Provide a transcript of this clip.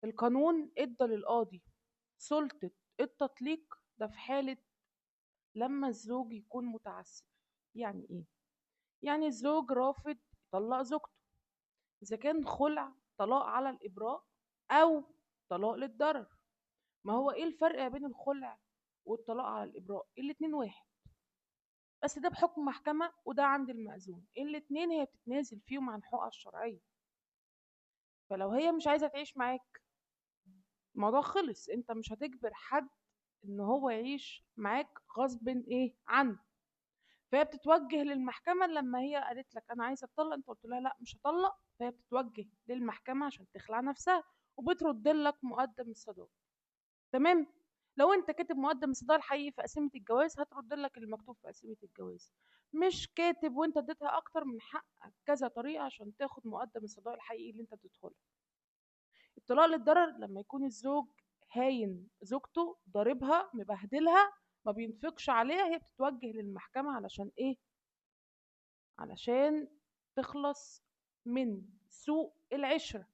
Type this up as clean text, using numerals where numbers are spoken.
القانون ادى للقاضي سلطة التطليق ده في حالة لما الزوج يكون متعسف. يعني ايه؟ يعني الزوج رافض يطلق زوجته، اذا كان خلع طلاق على الابراء او طلاق للضرر. ما هو ايه الفرق ما بين الخلع والطلاق على الابراء؟ الاتنين واحد، بس ده بحكم محكمة وده عند المأذون. الاتنين هي بتتنازل فيهم عن حقوقها الشرعية. فلو هي مش عايزة تعيش معاك، الموضوع خلص. انت مش هتجبر حد ان هو يعيش معاك غصب ايه عنه. فهي بتتوجه للمحكمة لما هي قالت لك انا عايزة اتطلق، انت قلت لها لا مش هطلق، فهي بتتوجه للمحكمة عشان تخلع نفسها وبترد لك مقدم الصداق. تمام. لو انت كاتب مقدم الصداق الحقيقي في قسيمة الجواز هترد لك المكتوب في قسيمة الجواز. مش كاتب وانت اديتها اكتر من حقك كذا طريقة عشان تاخد مقدم الصداق الحقيقي اللي انت بتدخله. الطلاق للضرر لما يكون الزوج هاين زوجته، ضاربها مبهدلها، ما بينفقش عليها، هي بتتوجه للمحكمة علشان ايه؟ علشان تخلص من سوء العشرة.